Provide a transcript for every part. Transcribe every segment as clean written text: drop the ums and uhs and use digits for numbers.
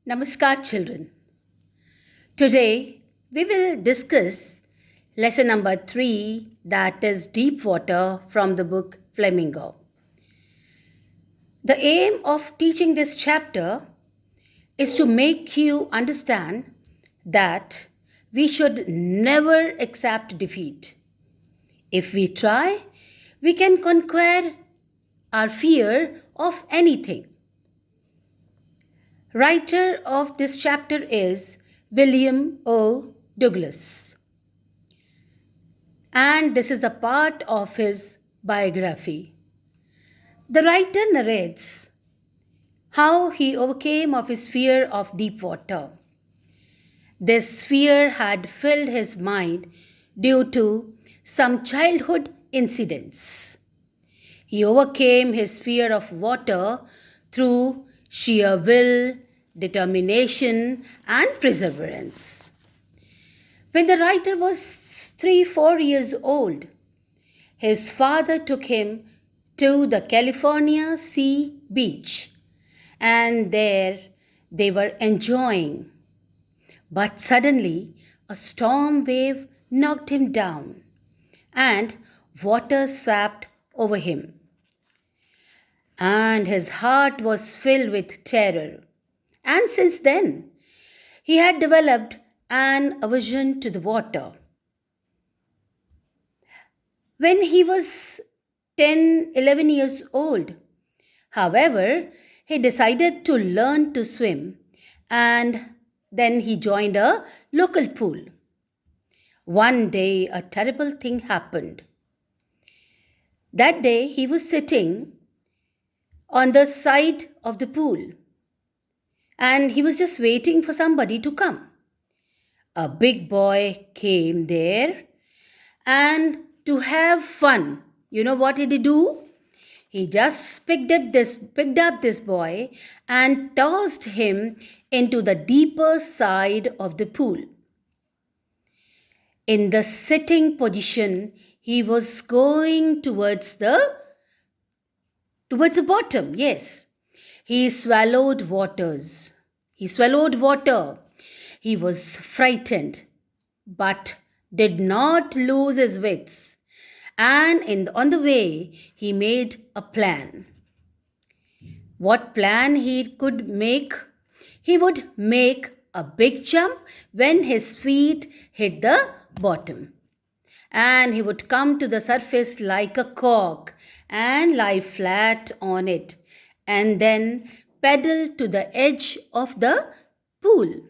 Namaskar, children. Today we will discuss lesson number 3, that is deep water, from the book Flamingo. The aim of teaching this chapter is to make you understand that we should never accept defeat. If we try, we can conquer our fear of anything. Writer of this chapter is William O. Douglas. And this is the part of his biography. The writer narrates how he overcame of his fear of deep water. This fear had filled his mind due to some childhood incidents. He overcame his fear of water through sheer will, determination, and perseverance. When the writer was 3-4 years old, his father took him to the California Sea Beach, and there they were enjoying. But suddenly, a storm wave knocked him down, and water swept over him. And his heart was filled with terror. And since then, he had developed an aversion to the water. When he was 10-11 years old, however, he decided to learn to swim, and then he joined a local pool. One day, a terrible thing happened. That day, he was sitting on the side of the pool, and he was just waiting for somebody to come. A big boy came there, and to have fun, you know what did he do? He just picked up this boy and tossed him into the deeper side of the pool. In the sitting position, he was going towards the bottom, yes. He swallowed water. He was frightened, but did not lose his wits. And on the way, he made a plan. What plan he could make? He would make a big jump when his feet hit the bottom. And he would come to the surface like a cork and lie flat on it, and then pedal to the edge of the pool.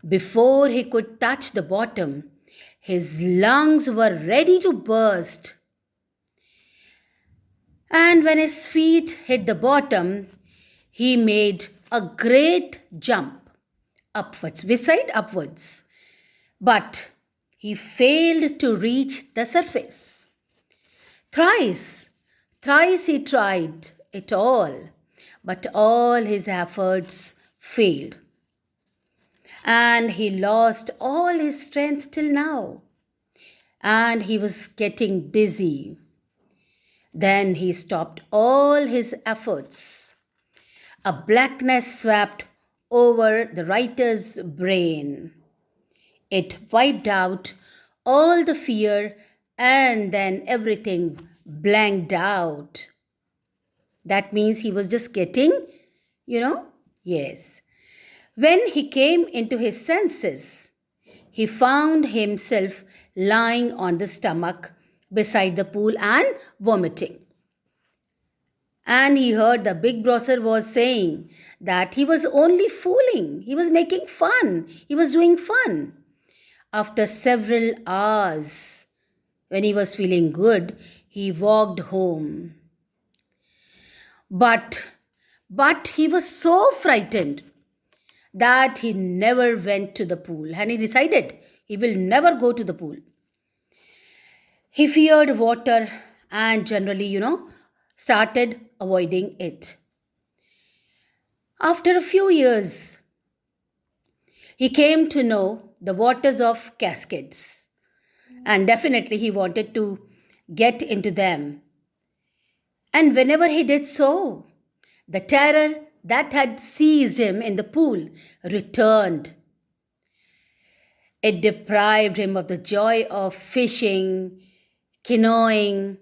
Before he could touch the bottom, his lungs were ready to burst. And when his feet hit the bottom, he made a great jump upwards, upwards. But he failed to reach the surface. Thrice he tried it all, but all his efforts failed. And he lost all his strength till now. And he was getting dizzy. Then he stopped all his efforts. A blackness swept over the writer's brain. It wiped out all the fear, and then everything blanked out. That means he was just getting, yes. When he came into his senses, he found himself lying on the stomach beside the pool and vomiting. And he heard the big brother was saying that he was only fooling. He was making fun. He was doing fun. After several hours, when he was feeling good, he walked home. But he was so frightened that he never went to the pool, and he decided he will never go to the pool. He feared water and generally, started avoiding it. After a few years, he came to know the waters of cascades, and definitely he wanted to get into them. And whenever he did so, the terror that had seized him in the pool returned. It deprived him of the joy of fishing, canoeing,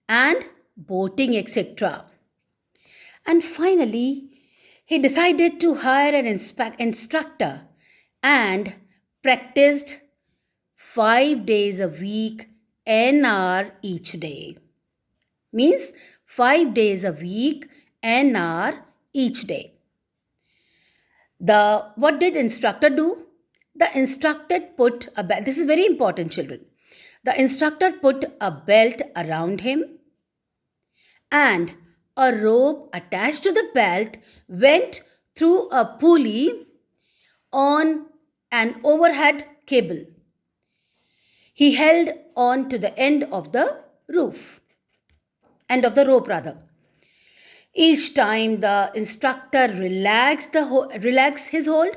and boating, etc. And finally, he decided to hire an instructor and practiced 5 days a week, an hour each day. Means 5 days a week, an hour each day. The what did instructor do? The instructor put a belt. This is very important, children. The instructor put a belt around him and a rope attached to the belt went through a pulley on an overhead cable. He held on to the end of the rope rather. Each time the instructor relaxed his hold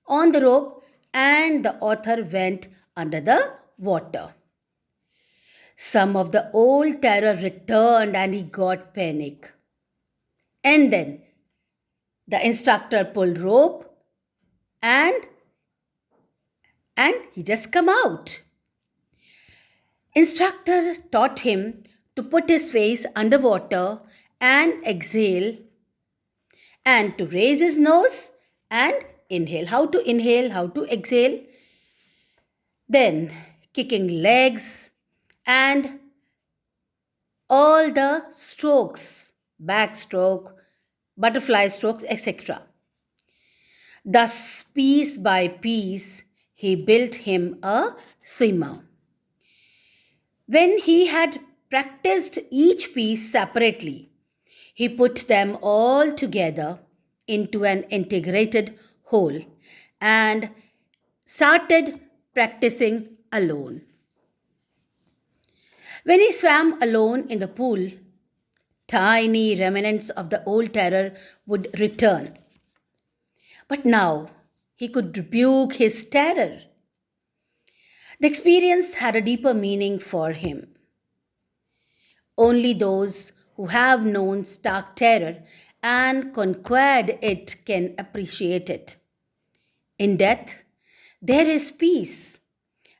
on the rope and the author went under the water. Some of the old terror returned and he got panic. And then the instructor pulled rope and he just come out. Instructor taught him to put his face underwater and exhale and to raise his nose and inhale. How to inhale, how to exhale. Then kicking legs and all the strokes, backstroke, butterfly strokes, etc. Thus, piece by piece, he built him a swimmer. When he had practiced each piece separately, he put them all together into an integrated whole and started practicing alone. When he swam alone in the pool, tiny remnants of the old terror would return. But now he could rebuke his terror. The experience had a deeper meaning for him. Only those who have known stark terror and conquered it can appreciate it. In death, there is peace.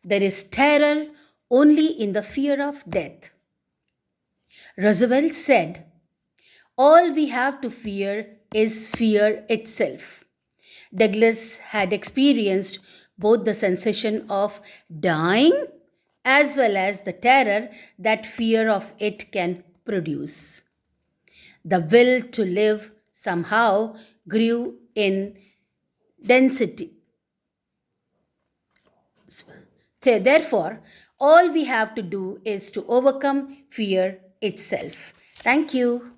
There is terror only in the fear of death. Roosevelt said, "All we have to fear is fear itself." Douglas had experienced both the sensation of dying as well as the terror that fear of it can produce. The will to live somehow grew in density. Therefore, all we have to do is to overcome fear itself. Thank you.